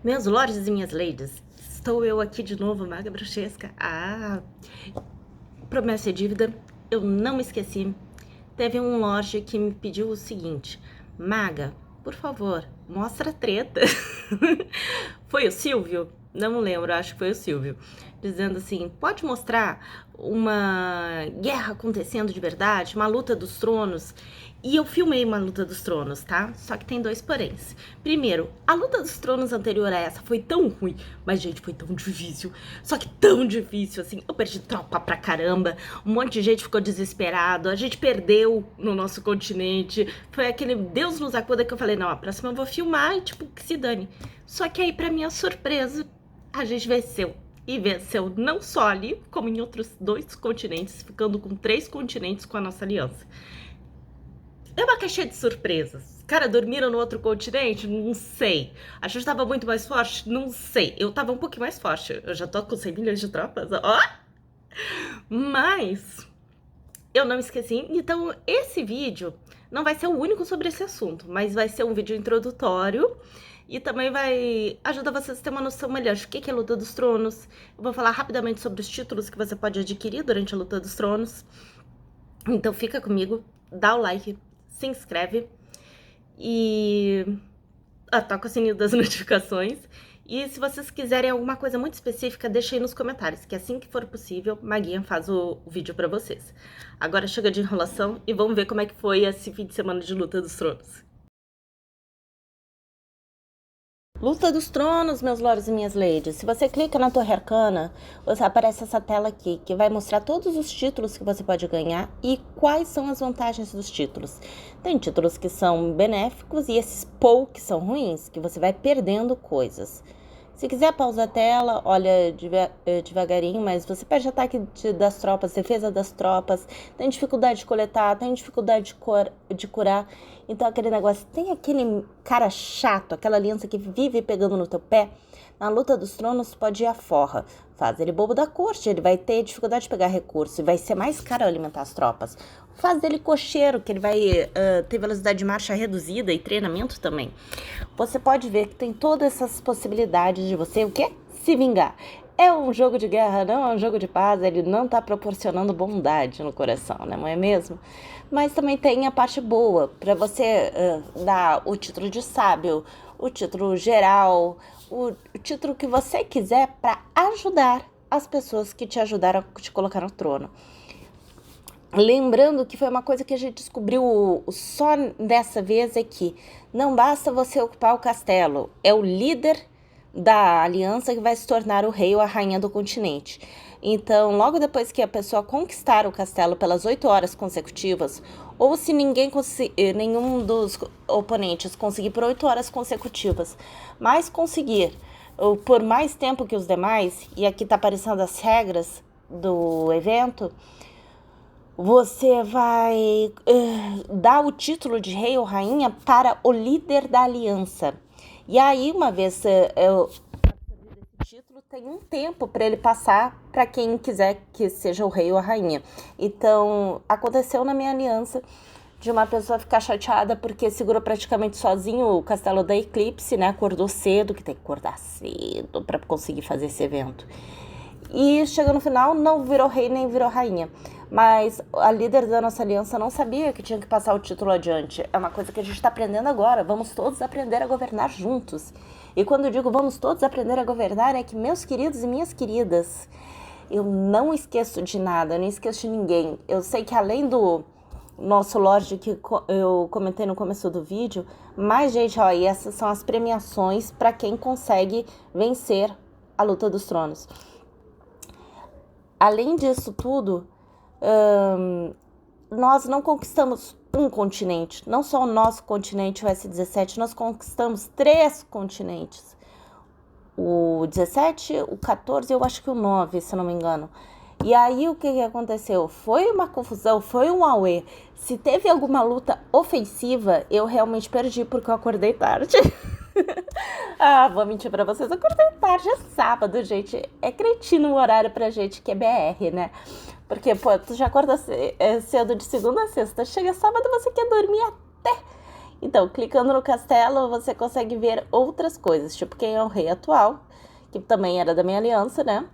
Meus lords e minhas ladies, estou eu aqui de novo, Maga Bruxesca. Promessa e dívida, eu não me esqueci. Teve um lorde que me pediu o seguinte: Maga, por favor, mostra a treta. Foi o Silvio? Não lembro, acho que foi o Silvio. Dizendo assim, pode mostrar uma guerra acontecendo de verdade, uma luta dos tronos. E eu filmei uma luta dos tronos, tá? Só que tem dois poréns. Primeiro, a luta dos tronos anterior a essa foi tão ruim, mas, gente, foi tão difícil. Só que tão difícil, assim. Eu perdi tropa pra caramba, um monte de gente ficou desesperado, a gente perdeu no nosso continente. Foi aquele Deus nos acuda que eu falei, não, a próxima eu vou filmar e, tipo, que se dane. Só que aí, pra minha surpresa, a gente venceu. E venceu não só ali, como em outros 2 continentes, ficando com 3 continentes com a nossa aliança. É uma caixinha de surpresas. Cara, dormiram no outro continente? Não sei. A gente tava muito mais forte? Não sei. Eu tava um pouquinho mais forte. Eu já tô com 100 milhões de tropas, ó. Mas eu não esqueci. Então, esse vídeo não vai ser o único sobre esse assunto, mas vai ser um vídeo introdutório e também vai ajudar vocês a ter uma noção melhor de o que é a Luta dos Tronos. Eu vou falar rapidamente sobre os títulos que você pode adquirir durante a Luta dos Tronos. Então, fica comigo, dá o like, se inscreve e toca o sininho das notificações. E se vocês quiserem alguma coisa muito específica, deixa aí nos comentários, que assim que for possível, Maguinha faz o vídeo pra vocês. Agora chega de enrolação e vamos ver como é que foi esse fim de semana de Luta dos Tronos. Luta dos Tronos, meus lords e minhas ladies. Se você clica na Torre Arcana, aparece essa tela aqui, que vai mostrar todos os títulos que você pode ganhar e quais são as vantagens dos títulos. Tem títulos que são benéficos e esses que são ruins, que você vai perdendo coisas. Se quiser pausar a tela, olha devagarinho, mas você perde ataque das tropas, defesa das tropas, tem dificuldade de coletar, tem dificuldade de curar. Então aquele negócio, tem aquele cara chato, aquela aliança que vive pegando no teu pé. Na Luta dos Tronos pode ir à forra. Faz ele bobo da corte, ele vai ter dificuldade de pegar recurso e vai ser mais caro alimentar as tropas. Faz dele cocheiro, que ele vai ter velocidade de marcha reduzida e treinamento também. Você pode ver que tem todas essas possibilidades de você, o quê? Se vingar. É um jogo de guerra, não é um jogo de paz, ele não tá proporcionando bondade no coração, né, não é mesmo? Mas também tem a parte boa, para você dar o título de sábio, o título geral, o título que você quiser para ajudar as pessoas que te ajudaram a te colocar no trono. Lembrando que foi uma coisa que a gente descobriu só dessa vez, é que não basta você ocupar o castelo, é o líder da aliança que vai se tornar o rei ou a rainha do continente. Então, logo depois que a pessoa conquistar o castelo pelas 8 horas consecutivas, ou se nenhum dos oponentes conseguir por 8 horas consecutivas, mas conseguir por mais tempo que os demais, e aqui tá aparecendo as regras do evento, você vai dar o título de rei ou rainha para o líder da aliança. E aí, uma vez esse título, tem um tempo para ele passar para quem quiser que seja o rei ou a rainha. Então, aconteceu na minha aliança de uma pessoa ficar chateada porque segurou praticamente sozinho o castelo da Eclipse, né? Acordou cedo, que tem que acordar cedo para conseguir fazer esse evento. E chegou no final, não virou rei nem virou rainha. Mas a líder da nossa aliança não sabia que tinha que passar o título adiante. É uma coisa que a gente está aprendendo agora. Vamos todos aprender a governar juntos. E quando eu digo vamos todos aprender a governar, é que, meus queridos e minhas queridas, eu não esqueço de nada, eu não esqueço de ninguém. Eu sei que além do nosso Lorde que eu comentei no começo do vídeo, mais gente, ó, e essas são as premiações para quem consegue vencer a Luta dos Tronos. Além disso tudo, nós não conquistamos um continente, não só o nosso continente, o S17, nós conquistamos 3 continentes. O 17, o 14 e eu acho que o 9, se eu não me engano. E aí o que aconteceu? Foi uma confusão, foi um auê. Se teve alguma luta ofensiva, eu realmente perdi porque eu acordei tarde. Vou mentir pra vocês, eu acordei tarde, é sábado, gente. É cretino o horário pra gente que é BR, né? Porque, pô, tu já acorda cedo de segunda a sexta, chega sábado você quer dormir até. Então, clicando no castelo, você consegue ver outras coisas, tipo quem é o rei atual, que também era da minha aliança, né?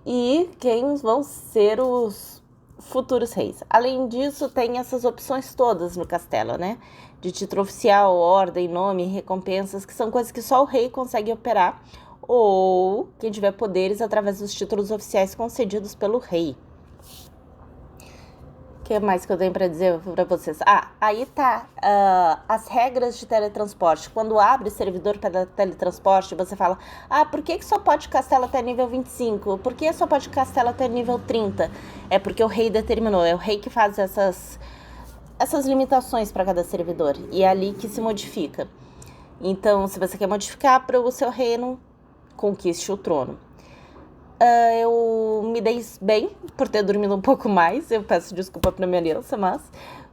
E quem vão ser os futuros reis. Além disso, tem essas opções todas no castelo, né? De título oficial, ordem, nome, recompensas, que são coisas que só o rei consegue operar, ou quem tiver poderes através dos títulos oficiais concedidos pelo rei. O que mais que eu tenho para dizer para vocês? Aí tá as regras de teletransporte. Quando abre servidor para teletransporte, você fala, por que só pode castelo até nível 25? Por que só pode castelo até nível 30? É porque o rei determinou, é o rei que faz essas limitações para cada servidor, e é ali que se modifica. Então, se você quer modificar para o seu reino, conquiste o trono. Eu me dei bem por ter dormido um pouco mais. Eu peço desculpa pra minha aliança, mas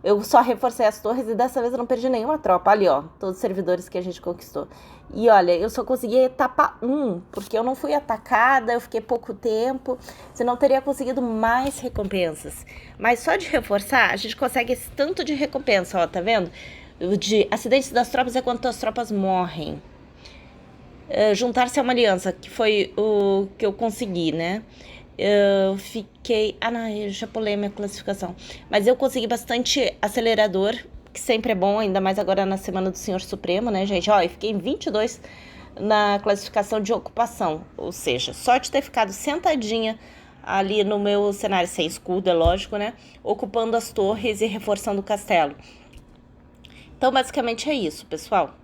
eu só reforcei as torres e dessa vez eu não perdi nenhuma tropa. Ali, ó, todos os servidores que a gente conquistou. E olha, eu só consegui etapa 1, porque eu não fui atacada, eu fiquei pouco tempo, senão eu teria conseguido mais recompensas. Mas só de reforçar, a gente consegue esse tanto de recompensa, ó, tá vendo? De acidentes das tropas é quando as tropas morrem. Juntar-se a uma aliança, que foi o que eu consegui, né? Eu fiquei... não, eu já pulei a minha classificação. Mas eu consegui bastante acelerador, que sempre é bom, ainda mais agora na Semana do Senhor Supremo, né, gente? Ó, eu fiquei em 22 na classificação de ocupação. Ou seja, só de ter ficado sentadinha ali no meu cenário, sem escudo, é lógico, né? Ocupando as torres e reforçando o castelo. Então, basicamente é isso, pessoal.